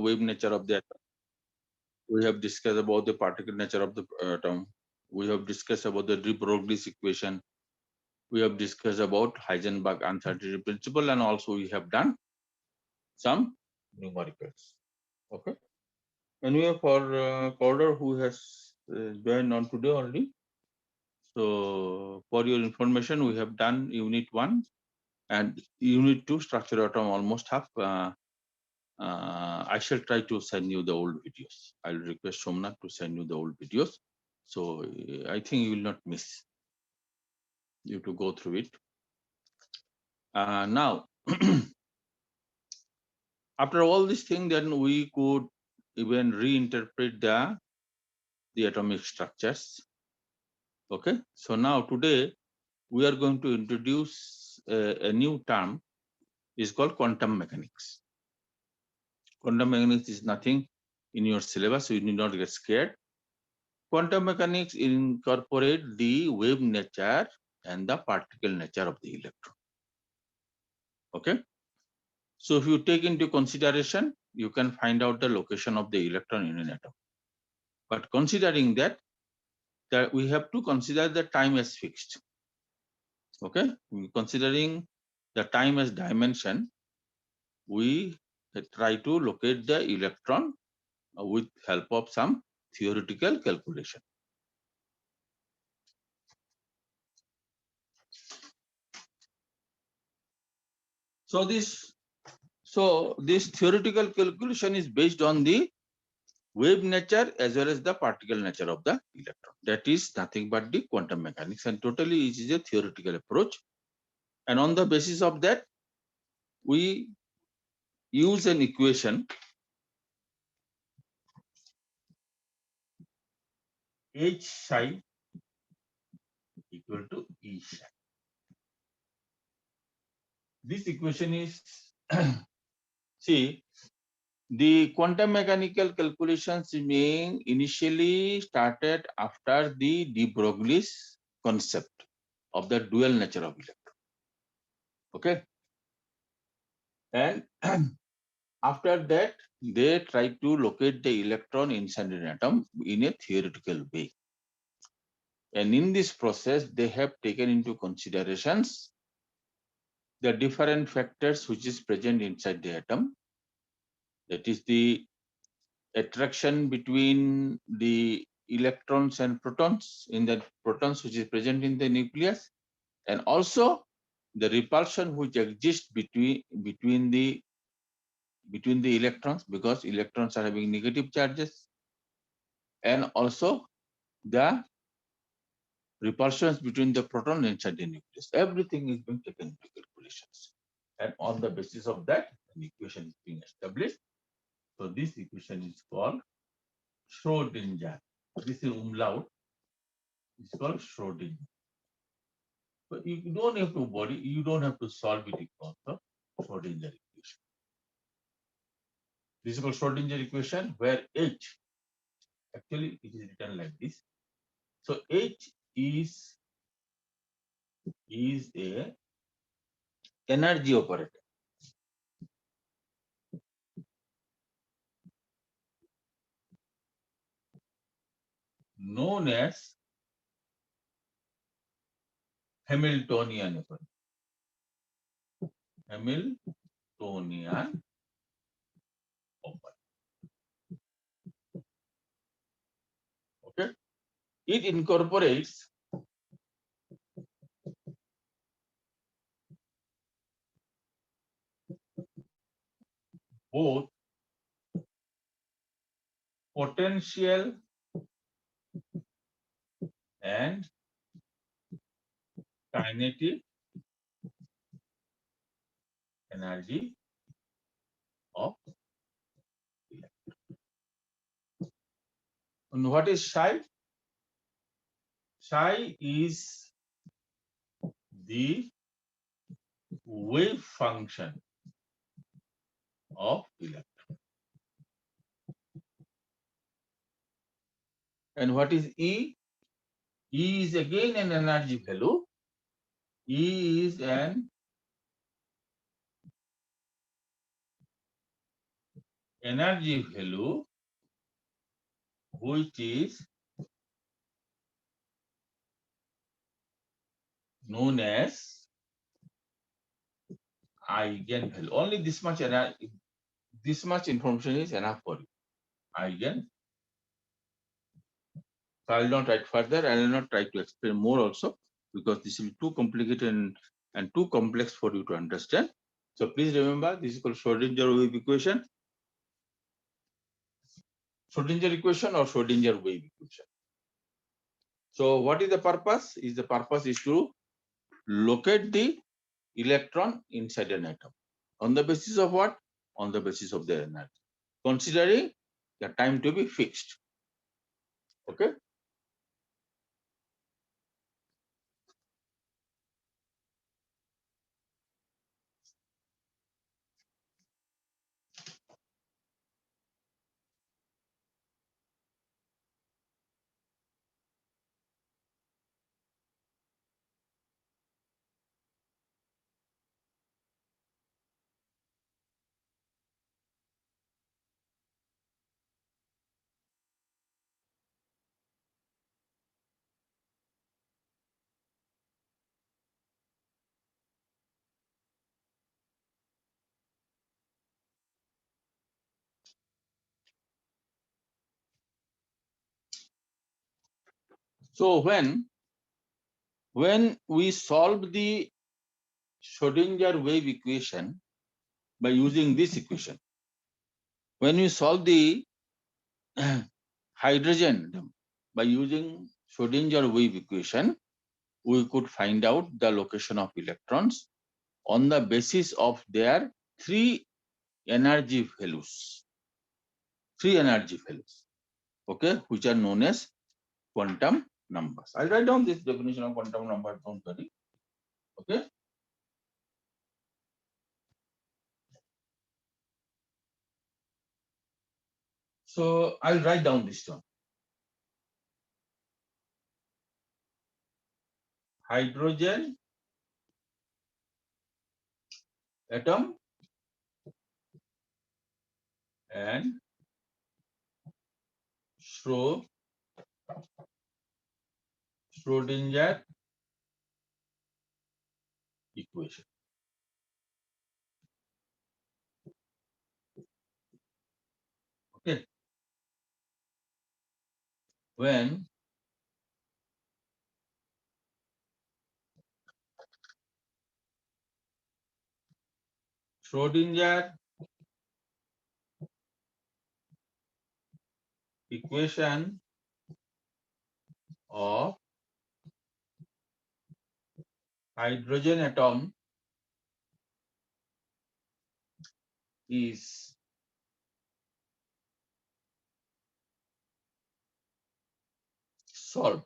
wave nature of the atom. We have discussed about the particle nature of the atom. We have discussed about the de Broglie's equation. We have discussed about Heisenberg uncertainty principle, and also we have done some numericals. Okay. Anyway, for Corder, who has joined on today only. So for your information, we have done unit 1 and unit 2 structure atom almost half. I shall try to send you the old videos. I'll request Somnath to send you the old videos. So I think you will not miss you to go through it. Now, after all this thing, then we could even reinterpret the atomic structures. Okay. So now today we are going to introduce a new term. Is called quantum mechanics. Quantum mechanics is nothing in your syllabus, so you need not get scared. Quantum mechanics incorporate the wave nature and the particle nature of the electron. Okay. So if you take into consideration, you can find out the location of the electron in an atom. But considering that we have to consider the time as fixed. Okay. Considering the time as dimension, we try to locate the electron with help of some theoretical calculation. So this theoretical calculation is based on the wave nature as well as the particle nature of the electron. That is nothing but the quantum mechanics, and totally it is a theoretical approach. And on the basis of that, we use an equation H psi equal to E psi. This equation is see, the quantum mechanical calculations being initially started after the de Broglie's concept of the dual nature of electron. Okay. And after that, they try to locate the electron inside an atom in a theoretical way. And in this process, they have taken into considerations the different factors which is present inside the atom. That is the attraction between the electrons and protons in the protons which is present in the nucleus, and also the repulsion which exists between the electrons, because electrons are having negative charges, and also the repulsions between the proton inside the nucleus. Everything is being taken into calculations, and on the basis of that, an equation is being established. So this equation is called Schrodinger. This is umlaut. It's called Schrodinger. But you don't have to worry. You don't have to solve it also. Schrodinger equation. This is called Schrodinger equation, where H, actually it is written like this. So H is a energy operator. Known as Hamiltonian operator. Hamiltonian operator. Okay. It incorporates both potential and kinetic energy of electron. And what is psi? Psi is the wave function of electron. And what is E? E is again an energy value. E is an energy value which is known as eigenvalue. Only this much information is enough for you. Eigen. So I will not write further. I will not try to explain more also because this will be too complicated and too complex for you to understand. So please remember this is called Schrodinger wave equation. Schrodinger equation or Schrodinger wave equation. So what is the purpose? The purpose is to locate the electron inside an atom. On the basis of what? On the basis of their energy. Considering the time to be fixed. Okay. So when we solve the Schrodinger wave equation by using this equation, when we solve the hydrogen by using Schrodinger wave equation, we could find out the location of electrons on the basis of their three energy values. Three energy values, okay, which are known as quantum numbers. I'll write down this definition of quantum number, don't worry. Okay. So I'll write down this term. Hydrogen atom and Schrodinger equation. Okay. When Schrodinger equation of hydrogen atom is solved,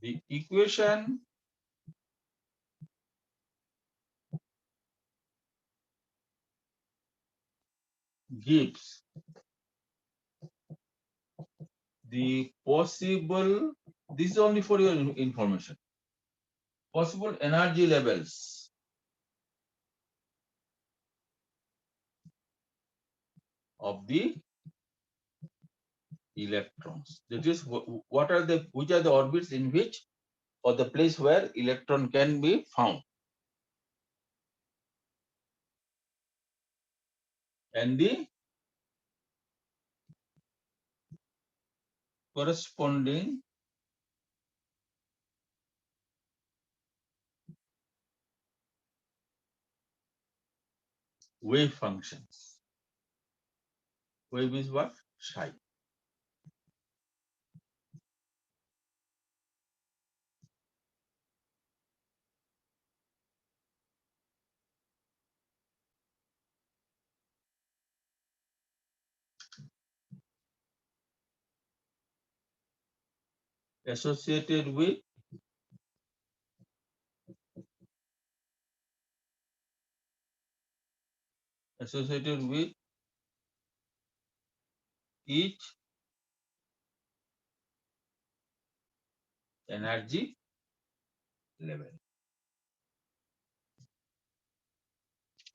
the equation gives the possible, this is only for your information, possible energy levels of the electrons. That is, which are the orbits in which or the place where electron can be found. And the corresponding wave functions. Wave is what? Psi. Associated with each energy level.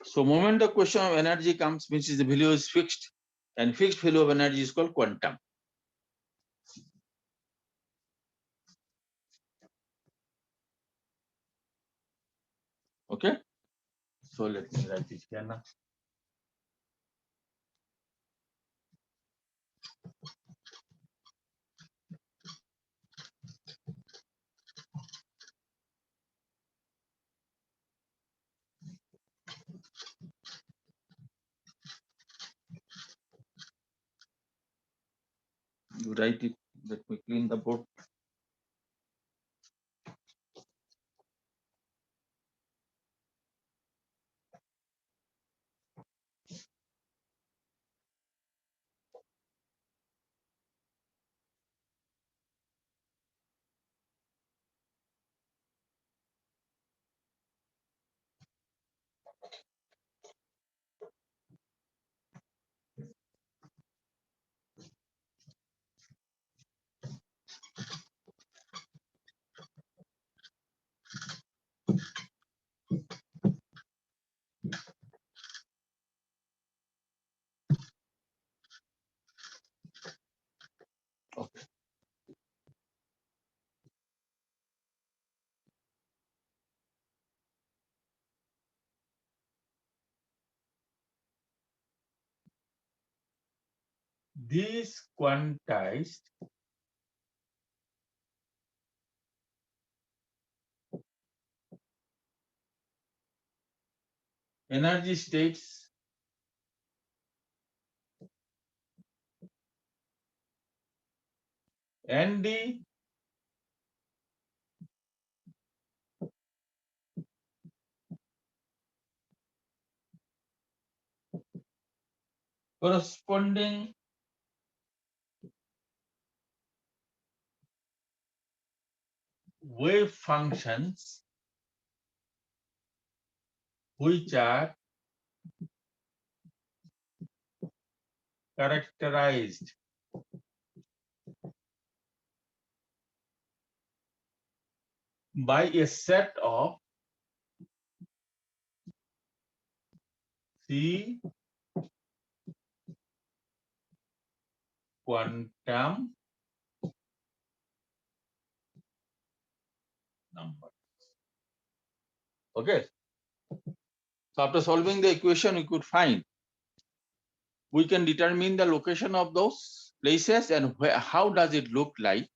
So moment the question of energy comes, means the value is fixed, and fixed value of energy is called quantum. Okay, so let me write it here now. You write it. Let me clean the board. Okay. These quantized energy states and the corresponding wave functions which are characterized by a set of three quantum numbers. Okay. So after solving the equation, we could find, we can determine the location of those places and how does it look like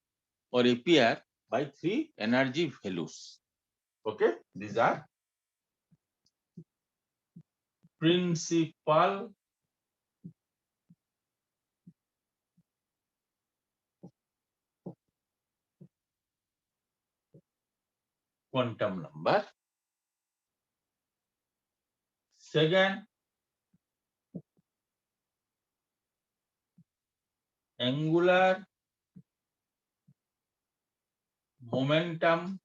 or appear by three energy values. Okay, these are principal quantum number. Second, angular momentum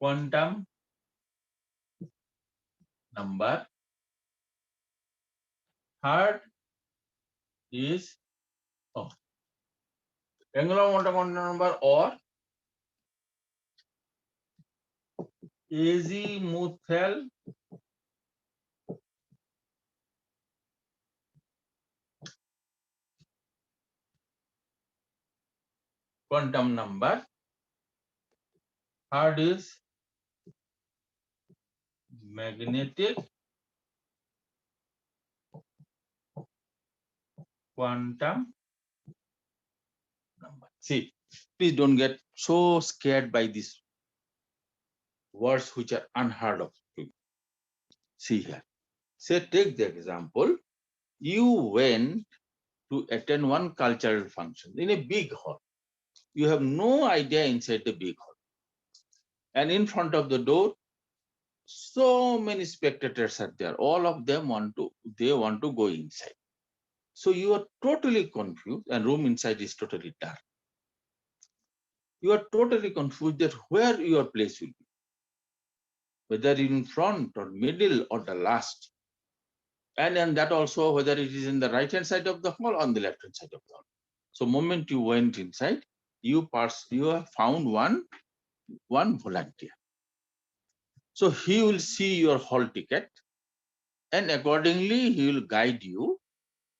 quantum number. Third is angular momentum quantum number or azimuthal quantum number. Third is magnetic quantum number. See, please don't get so scared by these words which are unheard of. See here. Say, take the example. You went to attend one cultural function in a big hall. You have no idea inside the big hall. And in front of the door, so many spectators are there. All of them want to go inside. So you are totally confused, and room inside is totally dark. You are totally confused that where your place will be, whether in front or middle or the last. And then that also whether it is in the right hand side of the hall or on the left hand side of the hall. So moment you went inside, you have found one volunteer. So he will see your hall ticket and accordingly he will guide you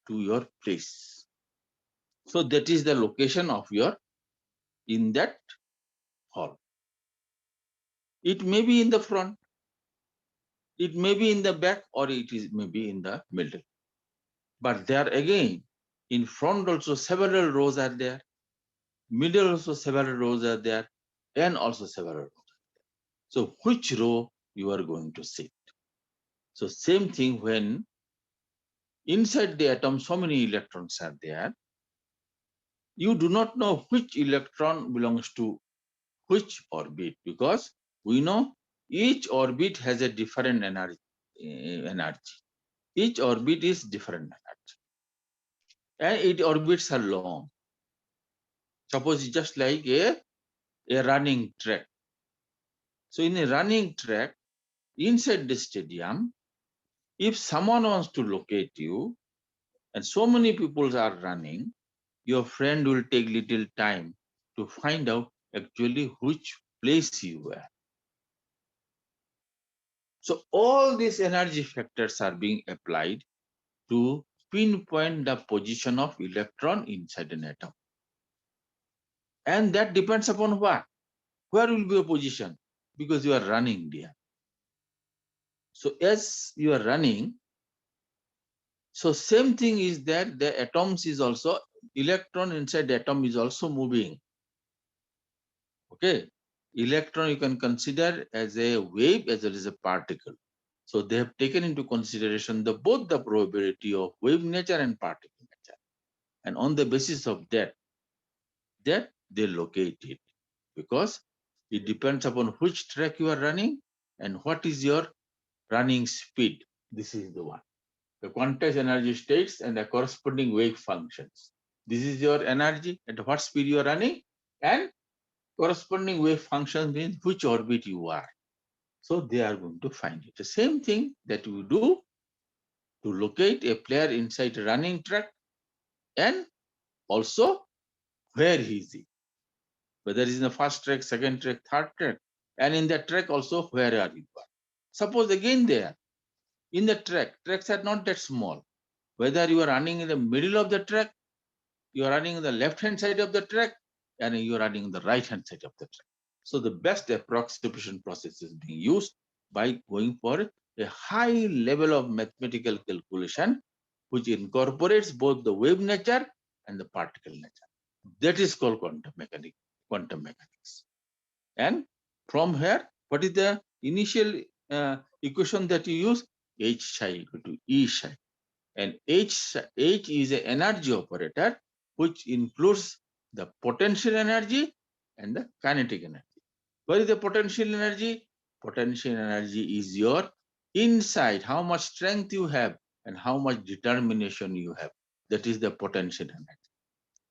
to your place. So that is the location of your in that hall. It may be in the front, it may be in the back, or it is maybe in the middle. But there again, in front also several rows are there, middle also several rows are there, and also several rows. So which row you are going to sit? So same thing when inside the atom so many electrons are there, you do not know which electron belongs to which orbit because we know each orbit has a different energy. Each orbit is different energy. And its orbits are long. Suppose it's just like a running track. So in a running track, inside the stadium, if someone wants to locate you, and so many people are running, your friend will take little time to find out actually which place you were. So all these energy factors are being applied to pinpoint the position of electron inside an atom. And that depends upon what? Where will be your position? Because you are running there. So as you are running, so same thing is that the atoms is also, electron inside the atom is also moving. Okay. Electron you can consider as a wave as well as a particle. So they have taken into consideration both the probability of wave nature and particle nature. And on the basis of that they locate it. Because it depends upon which track you are running and what is your running speed. This is the one. The quantized energy states and the corresponding wave functions. This is your energy at what speed you are running, and corresponding wave function means which orbit you are. So they are going to find it. The same thing that we do to locate a player inside a running track, and also where he is, whether it's in the first track, second track, third track, and in that track also where are you? Suppose again there in the tracks are not that small. Whether you are running in the middle of the track, you are running in the left hand side of the track, and you are running in the right hand side of the track. So the best approximation process is being used by going for a high level of mathematical calculation, which incorporates both the wave nature and the particle nature. That is called quantum mechanics. And from here, what is the initial equation that you use? H psi equal to E psi. And H is an energy operator, which includes the potential energy and the kinetic energy. What is the potential energy? Potential energy is your inside, how much strength you have and how much determination you have. That is the potential energy.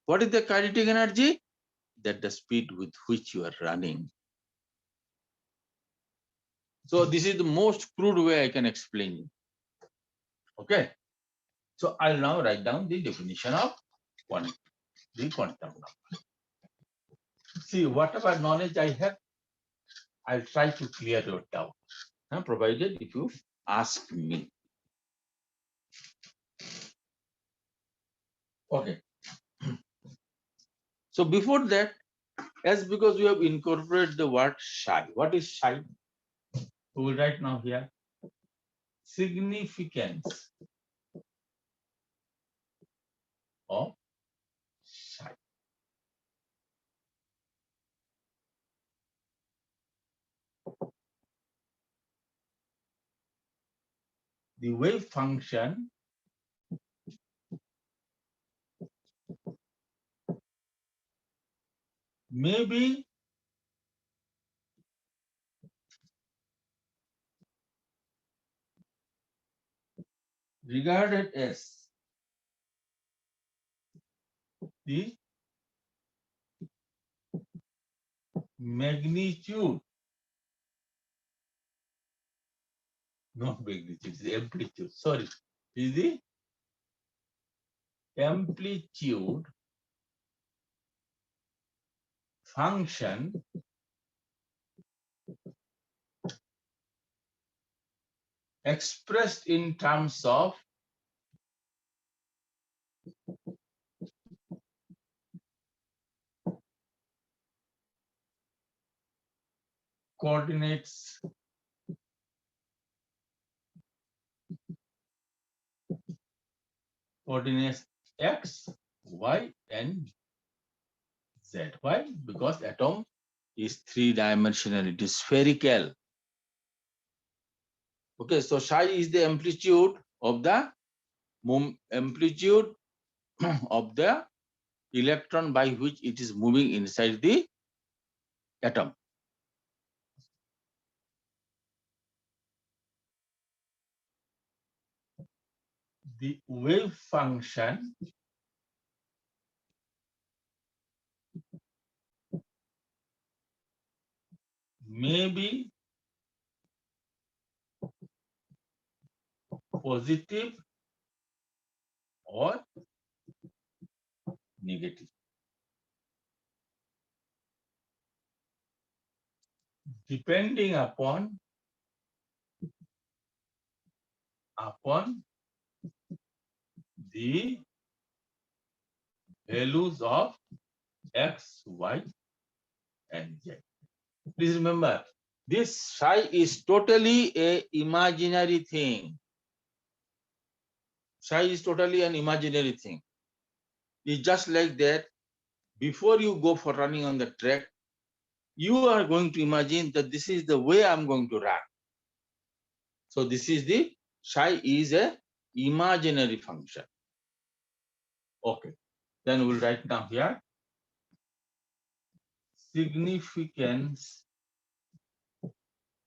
What is the kinetic energy? That the speed with which you are running. So this is the most crude way I can explain it. Okay. So I'll now write down the definition of the quantum number. See, whatever knowledge I have, I'll try to clear your doubt, provided if you ask me. Okay. So before that, as because we have incorporated the word psi. What is psi? We will write now here. Significance of psi. The wave function may be regarded as the magnitude, not magnitude, the amplitude, sorry, is the amplitude function expressed in terms of coordinates x, y, and z. Why? Because atom is three-dimensional. It is spherical. Okay, so psi is the amplitude of the of the electron by which it is moving inside the atom. The wave function may be positive or negative, depending upon the values of x, y, and z. Please remember, this psi is totally a imaginary thing. Psi is totally an imaginary thing. It's just like that. Before you go for running on the track, you are going to imagine that this is the way I'm going to run. So this is the psi is a imaginary function. Okay, then we'll write down here significance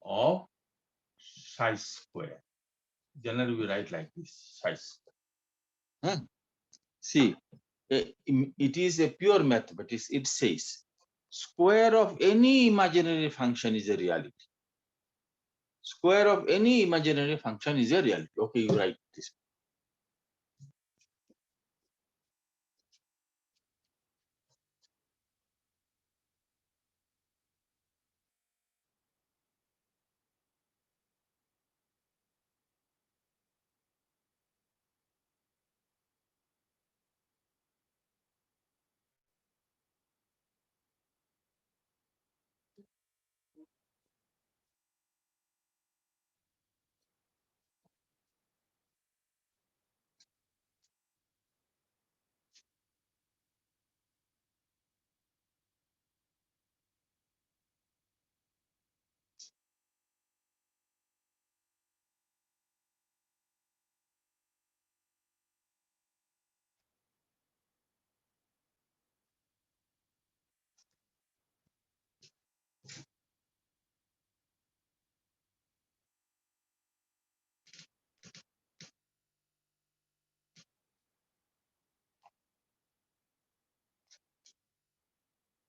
of psi square. Generally we write like this, psi square. See, it is a pure mathematics. It says square of any imaginary function is a reality. Square of any imaginary function is a reality. Okay, you write this.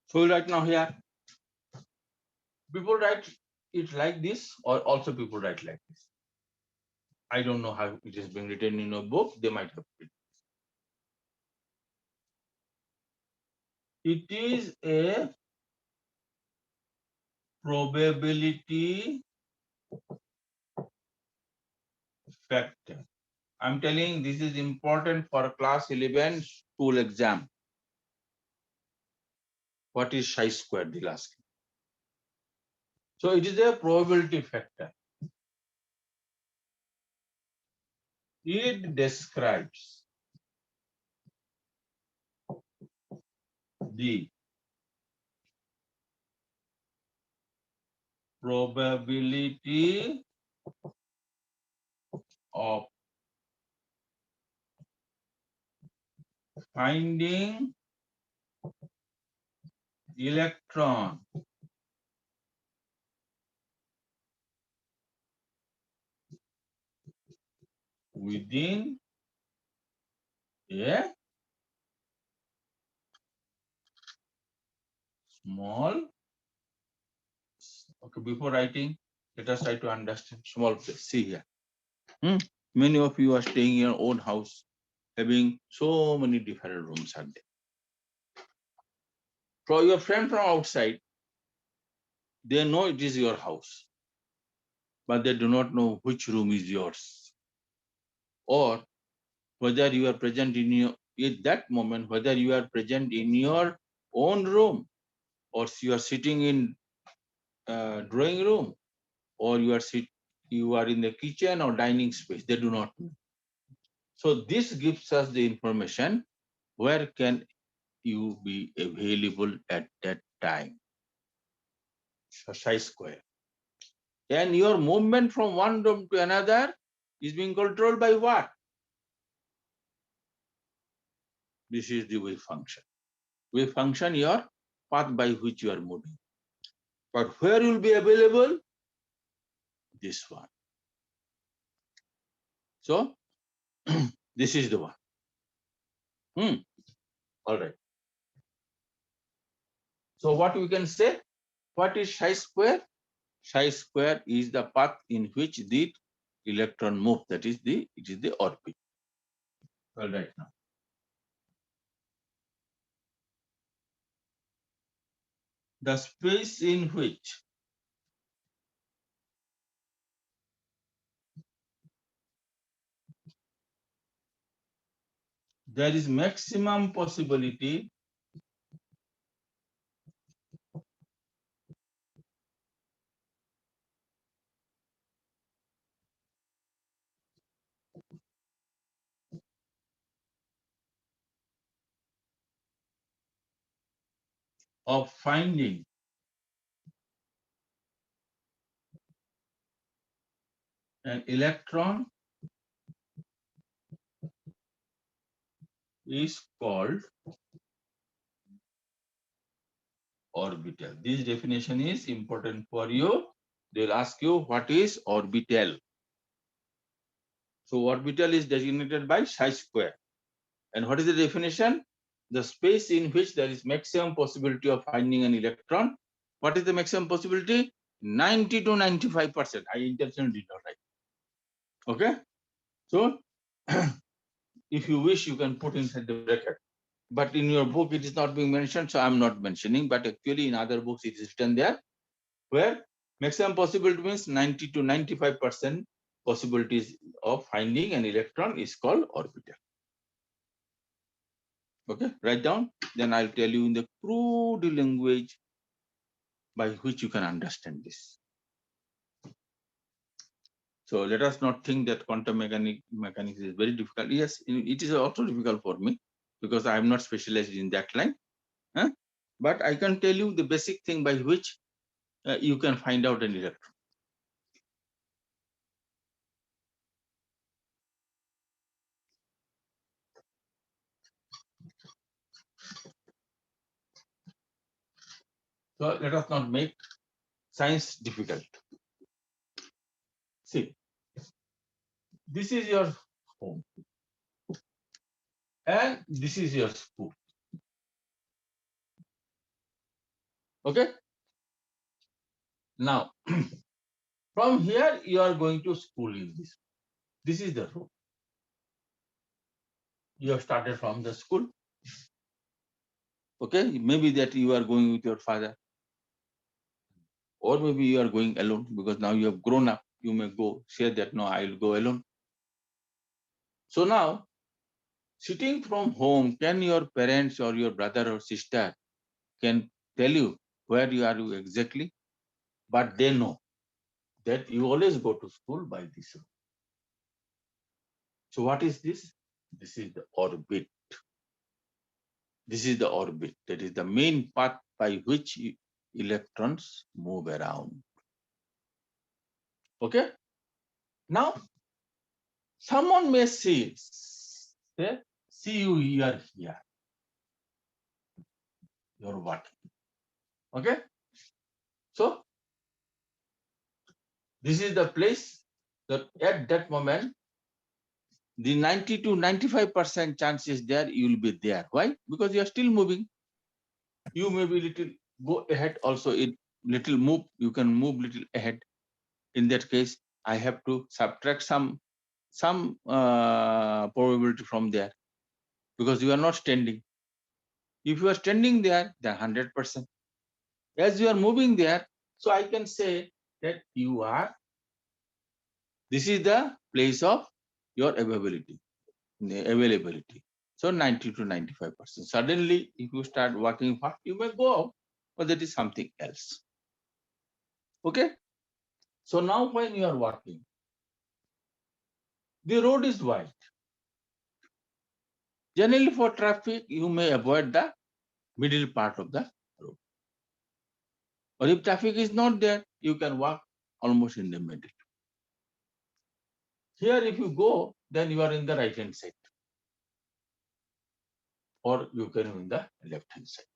So we write now here. People write it like this, or also people write like this. I don't know how it is being written in a book. They might have written. It is a probability factor. I'm telling this is important for class 11 school exam. What is psi square? They'll ask. So it is a probability factor. It describes the probability of finding electron within a small, okay, before writing, let us try to understand small place. See here. Many of you are staying in your own house, having so many different rooms are there. For your friend from outside, they know it is your house. but they do not know which room is yours, or whether you are present in your at that moment, whether you are present in your own room, or you are sitting in drawing room, or you are in the kitchen or dining space. They do not know. So this gives us the information where can you be available at that time. So psi square. And your movement from one room to another is being controlled by what? This is the wave function. Wave function, your path by which you are moving. But where you will be available? This one. So this is the one. All right. So what we can say? What is psi square? Psi square is the path in which the electron moves. That is it is the orbit. All right now. The space in which there is maximum possibility of finding an electron is called orbital. This definition is important for you. They'll ask you what is orbital. So orbital is designated by psi square. And what is the definition? The space in which there is maximum possibility of finding an electron. What is the maximum possibility? 90 to 95%. I intentionally did not write. Okay. So if you wish, you can put inside the bracket. But in your book, it is not being mentioned, so I'm not mentioning. But actually, in other books, it is written there, where maximum possibility means 90 to 95% possibilities of finding an electron is called orbital. Okay, write down. Then I'll tell you in the crude language by which you can understand this. So let us not think that quantum mechanics is very difficult. Yes, it is also difficult for me because I am not specialized in that line. Huh? But I can tell you the basic thing by which you can find out an electron. So let us not make science difficult. See, this is your home and this is your school. Okay. Now, from here you are going to school in this. This is the road. You have started from the school. Okay, maybe that you are going with your father, or maybe you are going alone because now you have grown up. You may go say that no, I will go alone. So now, sitting from home, can your parents or your brother or sister can tell you where you are exactly? But they know that you always go to school by this route. So what is this? This is the orbit. This is the orbit. That is the main path by which electrons move around. Okay. Now, someone may say, see you are here. You're working. Okay. So this is the place that at that moment, the 90 to 95% chance is there you will be there. Why? Because you are still moving. You may be little go ahead also. It little move. You can move little ahead. In that case, I have to subtract some probability from there because you are not standing. If you are standing there, then 100%. As you are moving there, so I can say that you are This is the place of your availability. So 90 to 95%. Suddenly, if you start working fast, you may go out, but that is something else. Okay. So now when you are working, the road is wide. Generally for traffic, you may avoid the middle part of the road. Or if traffic is not there, you can walk almost in the middle. Here, if you go, then you are in the right hand side, or you can in the left hand side.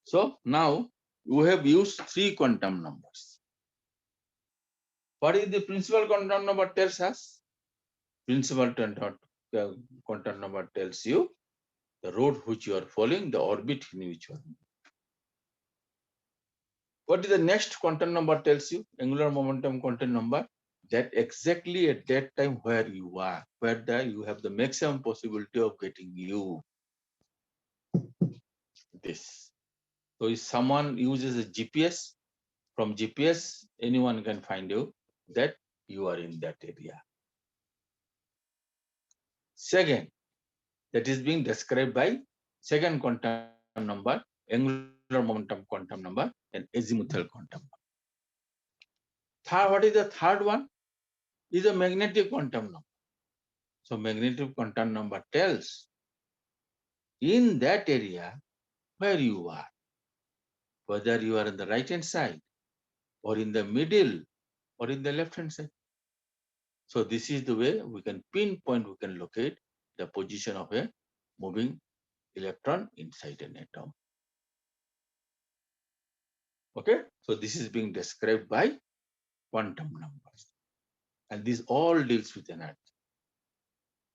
So now you have used three quantum numbers. What is the principal quantum number tells us? Principal quantum number tells you the road which you are following, the orbit in which you are. What is the next quantum number tells you? Angular momentum quantum number. That exactly at that time where you are, where you have the maximum possibility of getting you. This. So if someone uses a GPS, from GPS, anyone can find you that you are in that area. Second, that is being described by second quantum number, angular momentum quantum number, and azimuthal quantum number. Third, what is the third one? Is a magnetic quantum number. So magnetic quantum number tells in that area where you are, whether you are in the right hand side or in the middle or in the left hand side. So this is the way we can pinpoint, we can locate the position of a moving electron inside an atom. Okay, so this is being described by quantum numbers, and this all deals with energy,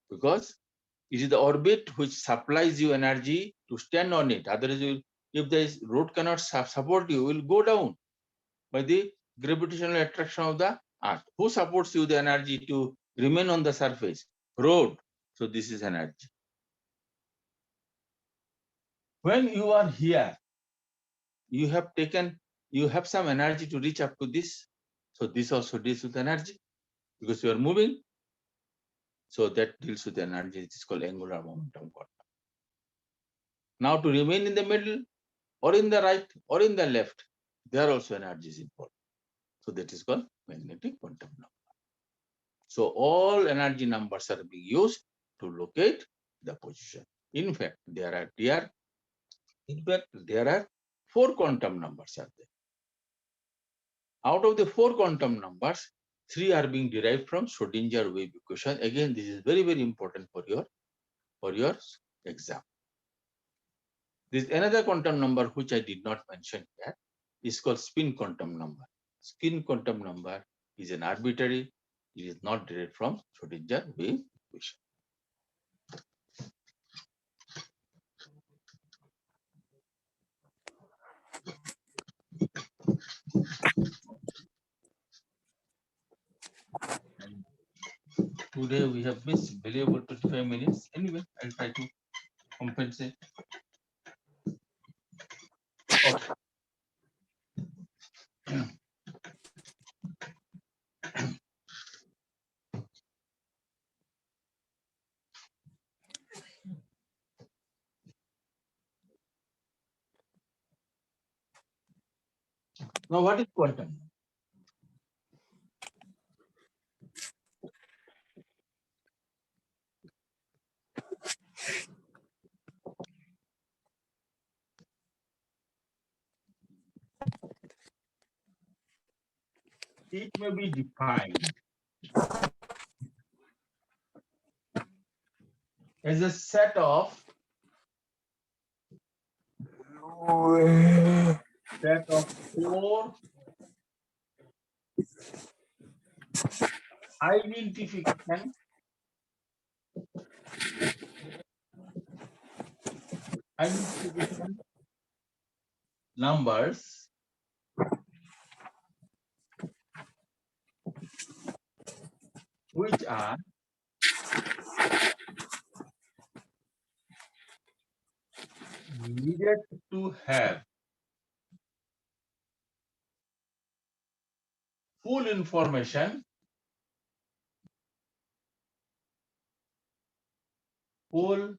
because it is the orbit which supplies you energy to stand on it. Otherwise, if the road cannot support you, will go down by the gravitational attraction of the earth. Who supports you the energy to remain on the surface? Road. So this is energy. When you are here, you have some energy to reach up to this. So this also deals with energy because you are moving. So that deals with energy. It is called angular momentum quantum. Now to remain in the middle or in the right or in the left, there also energy is involved. So that is called magnetic quantum number. So all energy numbers are being used to locate the position. In fact, there are four quantum numbers are there. Out of the four quantum numbers, three are being derived from Schrodinger wave equation. Again, this is very, very important for your exam. There is another quantum number which I did not mention here. Is called spin quantum number. Spin quantum number is an arbitrary. It is not derived from Schrodinger wave equation. Today we have missed valuable 25 minutes. Anyway, I'll try to compensate. Okay. Now, what is quantum? It may be defined as a set of four identification numbers which are needed to have full information, full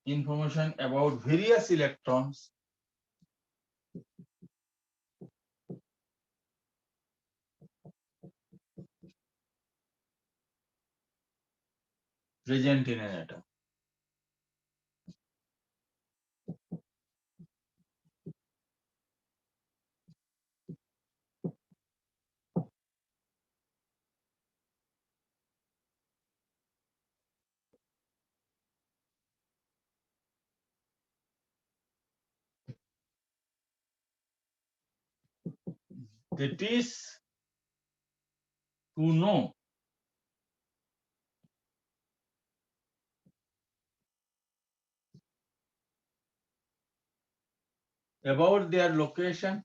information about various electrons present in an atom. That is to know about their location,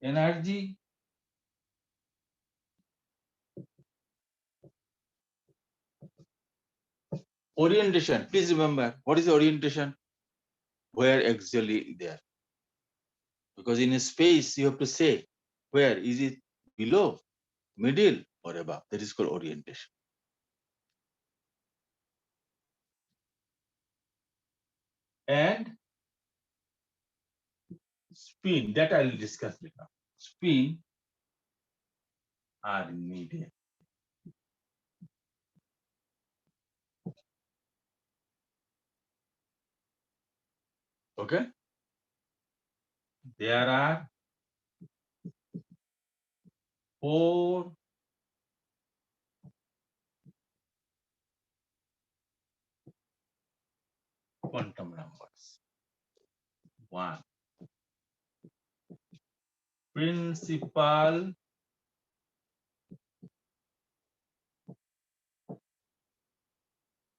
energy, orientation. Please remember, what is the orientation? Where actually they are. Because in a space, you have to say, where is it, below, middle, or above? That is called orientation. And spin, that I will discuss later. Spin are needed. Okay? There are 4 quantum numbers. 1. Principal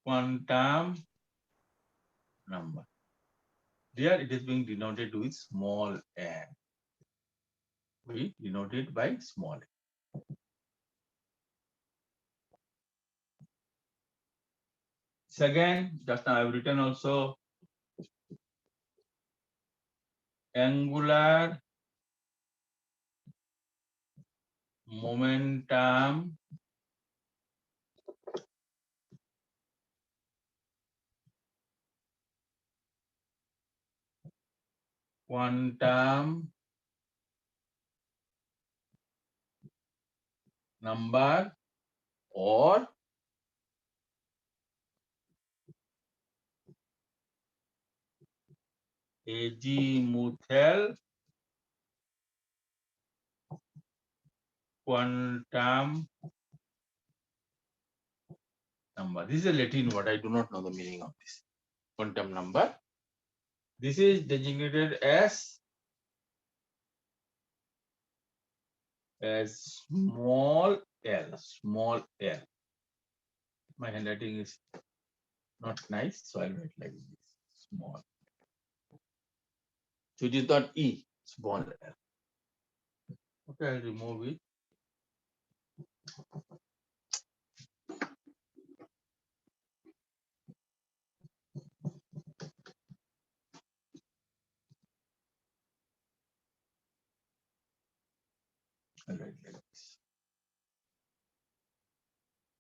quantum number. There it is being denoted with small n. We denote it by small n. Second, just now I have written also angular momentum quantum number or azimuthal quantum number. This is a Latin word. I do not know the meaning of this quantum number. This is designated as small l. Small l. My handwriting is not nice, so I'll write like this. Small. So it is not E. Small l. Okay, I'll remove it. I'll write like this.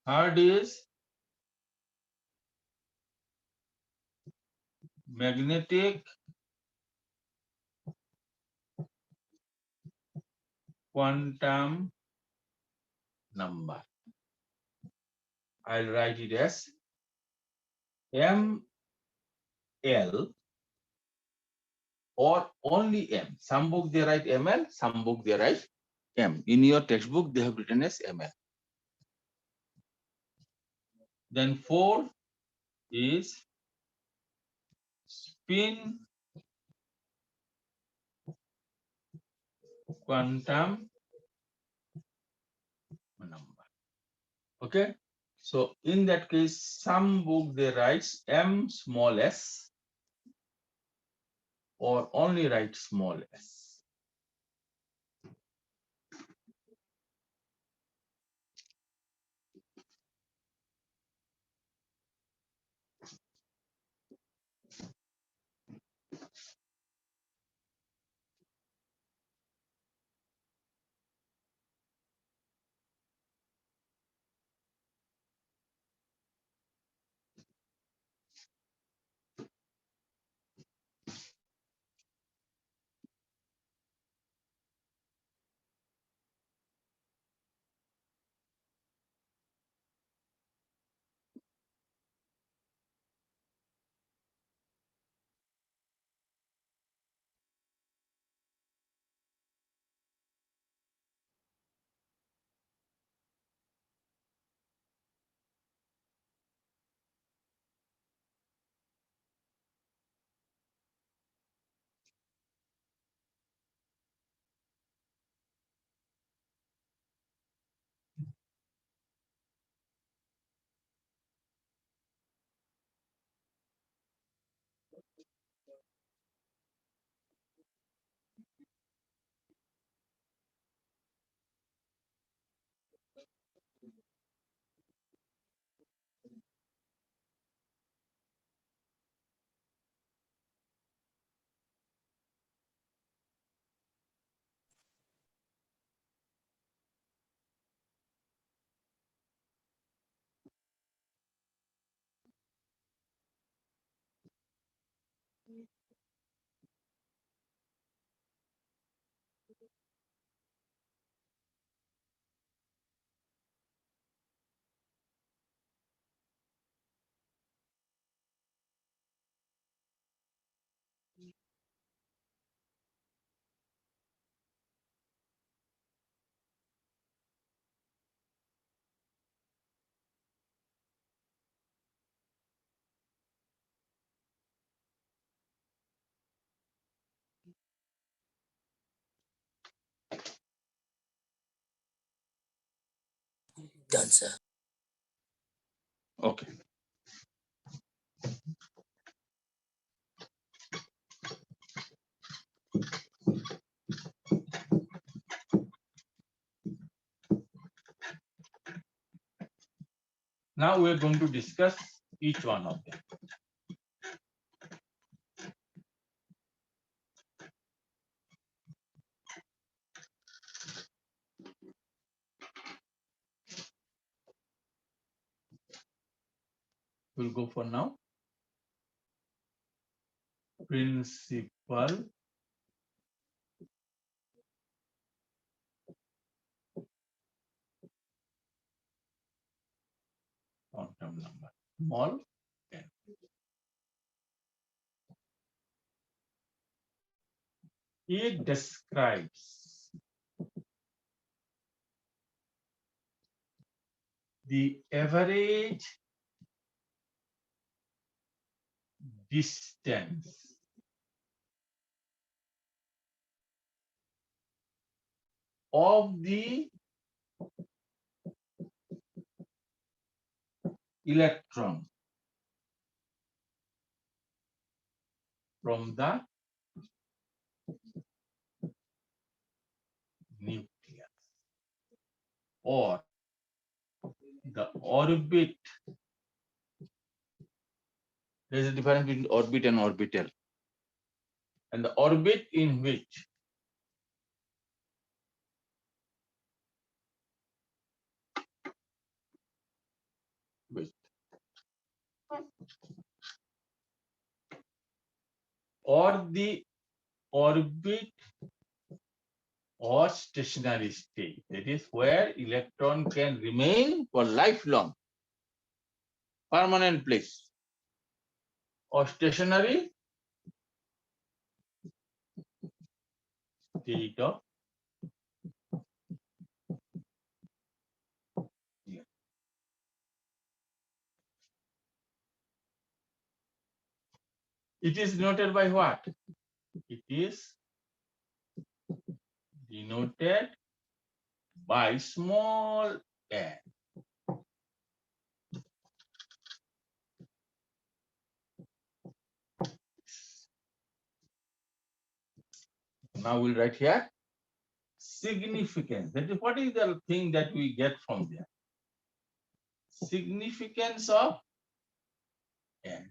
Third is magnetic quantum number. I'll write it as ML or only M. Some book they write ML, some book they write M. In your textbook, they have written as ML. Then 4 is spin quantum number. Okay. So in that case, some book they write m small s or only write small s. Done, sir. Okay. Now we are going to discuss each one of them. We'll go for now. Principal quantum number, small n. It describes the average distance of the electron from the nucleus, or the orbit. There is a difference between orbit and orbital. And the orbit in which or the orbit or stationary state. That is where electron can remain for lifelong, permanent place, or stationary state of. It is denoted by what? It is denoted by small n. now we'll write here significance. That is, what is the thing that we get from there? Significance of N.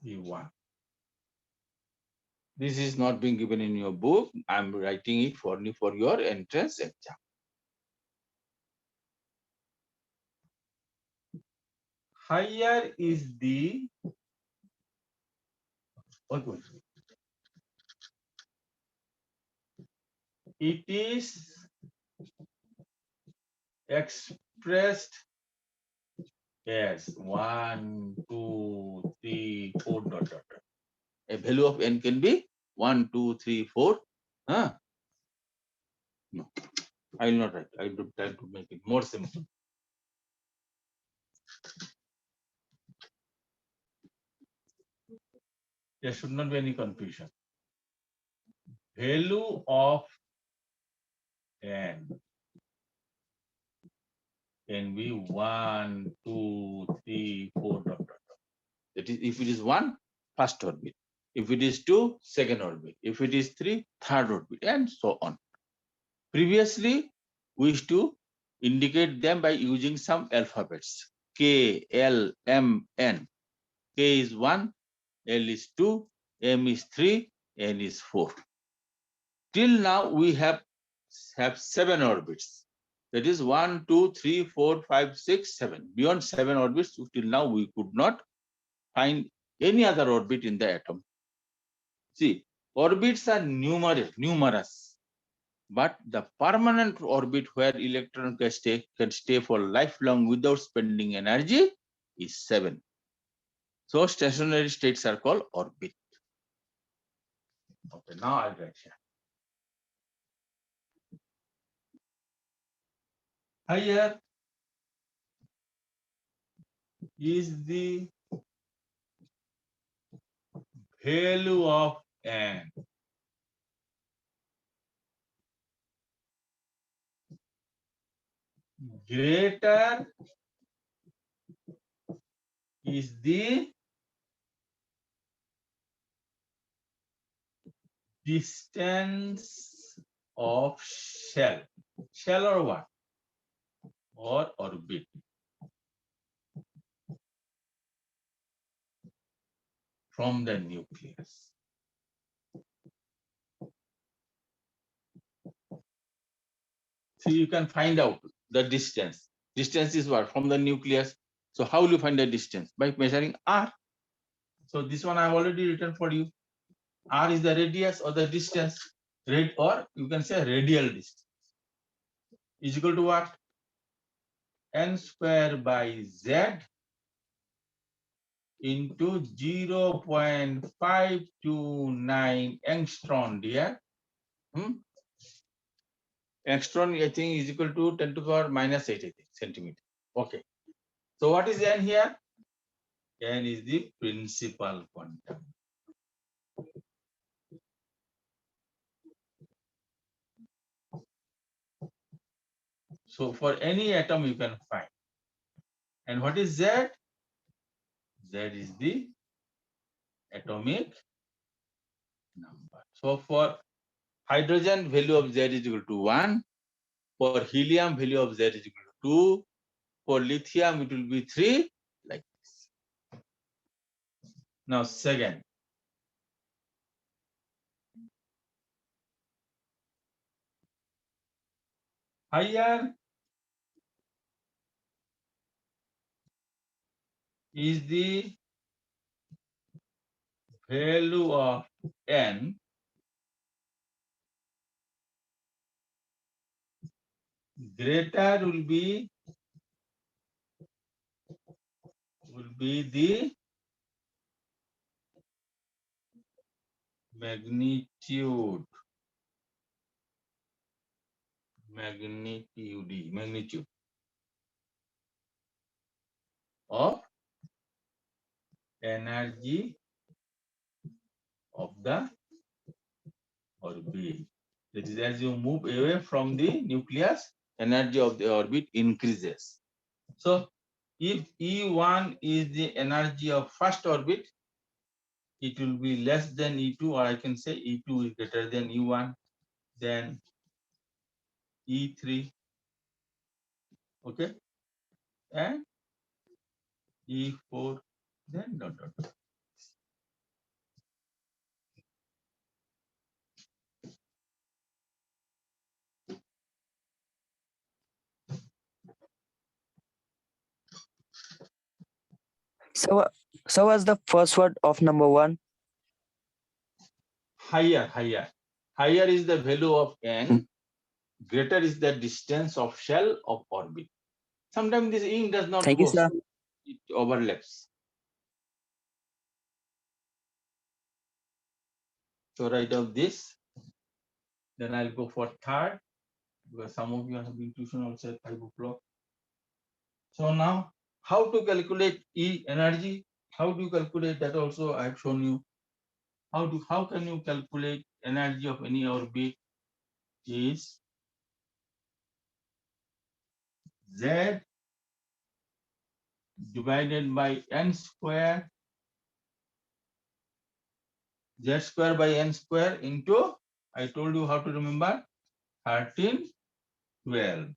E1. This is not being given in your book. I'm writing it for you for your entrance exam. Higher is the it is expressed as 1, 2, 3, 4 dot dot dot. A value of N can be 1, 2, 3, 4. Huh? No, I will not write. I will try to make it more simple. There should not be any confusion. Value of N can be 1, 2, 3, 4 dot dot dot. That is, if it is 1, first orbit. If it is 2, second orbit. If it is 3, third orbit, and so on. Previously, we used to indicate them by using some alphabets. K, L, M, N. K is 1, L is 2, M is 3, N is 4. Till now, we have 7 orbits. That is 1, 2, 3, 4, 5, 6, 7. Beyond 7 orbits, till now, we could not find any other orbit in the atom. See, orbits are numerous, but the permanent orbit where electron can stay for lifelong without spending energy is 7. So stationary states are called orbit. Okay, now I'll write here. Higher is the value of N. Greater is the distance of shell. Shell or what? Or orbit. From the nucleus. So you can find out the distance. Distance is what? From the nucleus. So how will you find the distance? By measuring R. So this one I've already written for you. R is the radius or the distance. Or you can say radial distance. Is equal to what? N square by Z into 0.529 angstrom, dear. Angstrom, I think, is equal to 10 to the power minus 8, I think, centimeter. Okay. So what is N here? N is the principal quantum. So for any atom you can find. And what is Z? Z is the atomic number. So for hydrogen, value of Z is equal to 1. For helium, value of Z is equal to 2. For lithium, it will be 3, like this. Now, second. Higher is the value of N greater will be the magnitude of energy of the orbit. That is, as you move away from the nucleus, energy of the orbit increases. So if E1 is the energy of first orbit, it will be less than E2, or I can say E2 is greater than E1, then E3, okay, and E4, then dot dot dot. So what's the first word of number 1? Higher is the value of n, greater is the distance of shell of orbit. Sometimes this ink does not Thank you, go, sir. it overlaps. So write out this, then I'll go for third, because some of you are having tuition also at 5 o'clock. So now, how to calculate E energy? How do you calculate that? Also, I have shown you. How can you calculate energy of any orbit? Is Z divided by n square, Z square by n square into, I told you how to remember, 1312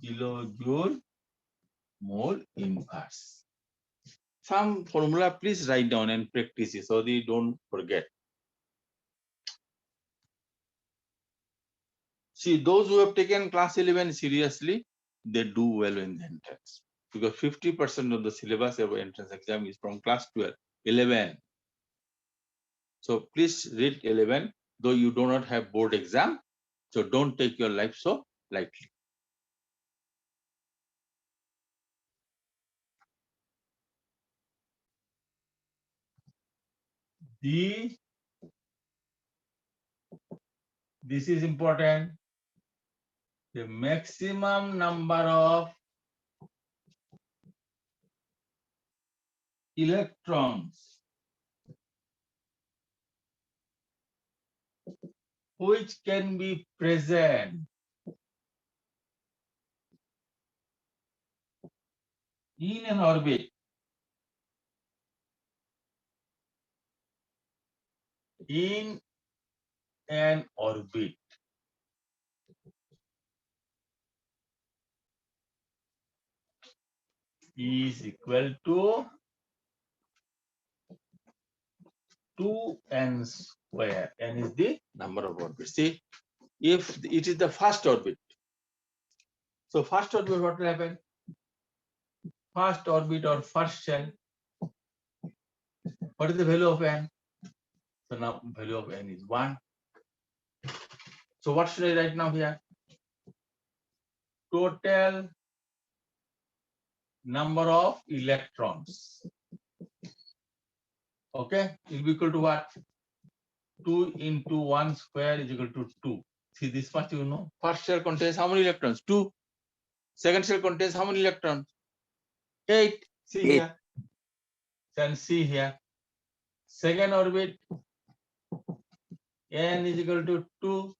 kilojoule mole inverse. Some formula, please write down and practice it so that you don't forget. See, those who have taken class 11 seriously, they do well in the entrance, because 50% of the syllabus of entrance exam is from class 12, 11. So please read 11, though you do not have board exam. So don't take your life so lightly. This is important. The maximum number of electrons which can be present in an orbit is equal to 2n square. N is the number of orbits. See, if it is the first orbit, so first orbit, what will happen? First orbit or first shell, what is the value of n? So now value of n is 1. So what should I write now here? Total number of electrons. Okay, it will be equal to what? 2 into 1 square is equal to 2. See, this much you know. First shell contains how many electrons? 2. Second shell contains how many electrons? 8. See 8. here. Then see here. Second orbit, n is equal to 2.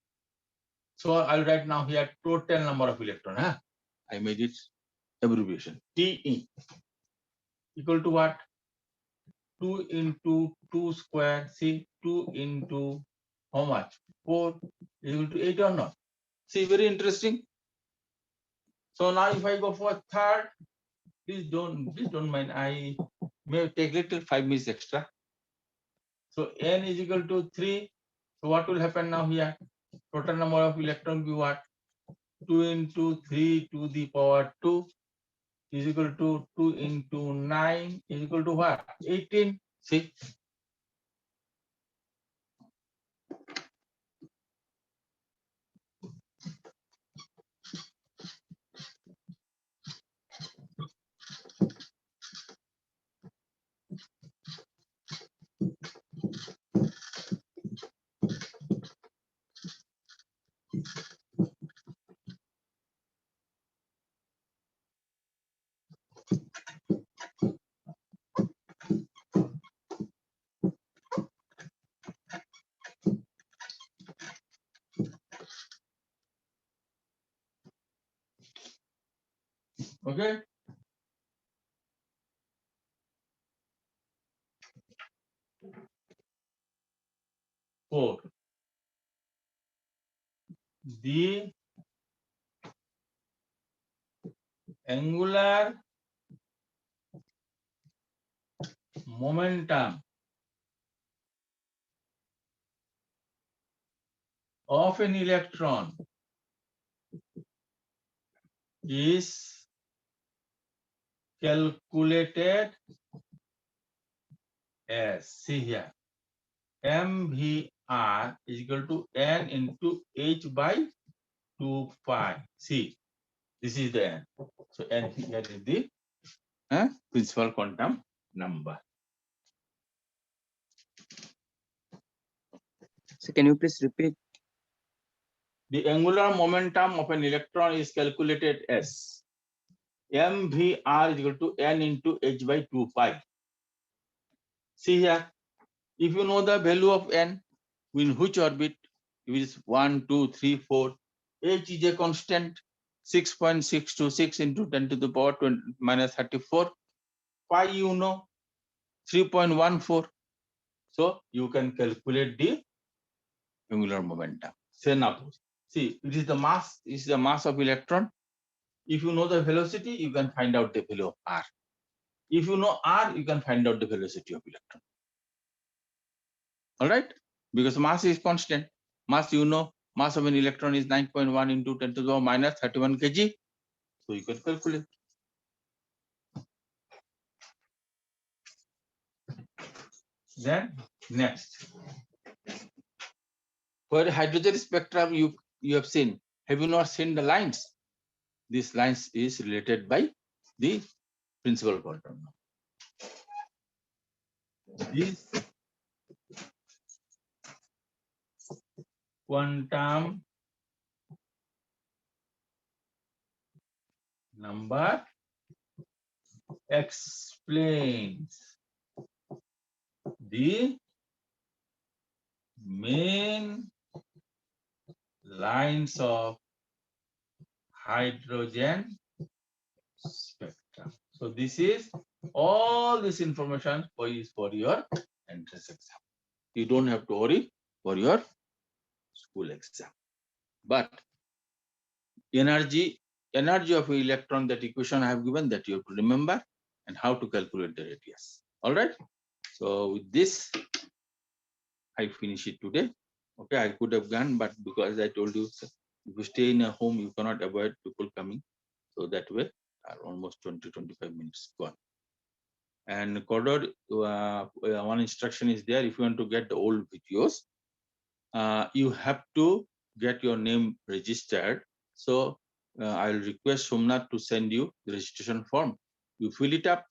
So I'll write now here total number of electrons. Huh? I made it abbreviation. TE equal to what? 2 into 2 square. See, 2 into how much? 4 is equal to 8 or not? See, very interesting. So now if I go for third, please don't mind. I may take little 5 minutes extra. So n is equal to 3. So what will happen now here? Total number of electrons will be what? 2 into 3 to the power 2 is equal to 2 into 9 is equal to what? 18. See? Okay. Four. The angular momentum of an electron is calculated as, see here, mvr is equal to n into h by 2 pi. See, this is the n. So n here is the principal quantum number. So can you please repeat? The angular momentum of an electron is calculated as mvr is equal to n into h by 2 pi. See here, if you know the value of n, in which orbit, if it is 1, 2, 3, 4, h is a constant, 6.626 into 10 to the power 20 minus 34. Pi you know, 3.14. So you can calculate the angular momentum. Say now, see, it is the mass of electron. If you know the velocity, you can find out the value of r. If you know r, you can find out the velocity of electron. All right, because mass is constant. Mass, you know, mass of an electron is 9.1 into 10 to the power minus 31 kg. So you can calculate. Then next, for hydrogen spectrum, you have seen. Have you not seen the lines? These lines is related by the principal quantum number. This quantum number explains the main lines of hydrogen spectrum. So this is all this information is for your entrance exam. You don't have to worry for your school exam. But energy of electron, that equation I have given, that you have to remember, and how to calculate the radius. All right. So with this, I finish it today. Okay, I could have gone, but because I told you, if you stay in a home, you cannot avoid people coming. So that way, almost 20-25 minutes gone. And Cordor, one instruction is there. If you want to get the old videos, you have to get your name registered. So I'll request Somnath to send you the registration form. You fill it up,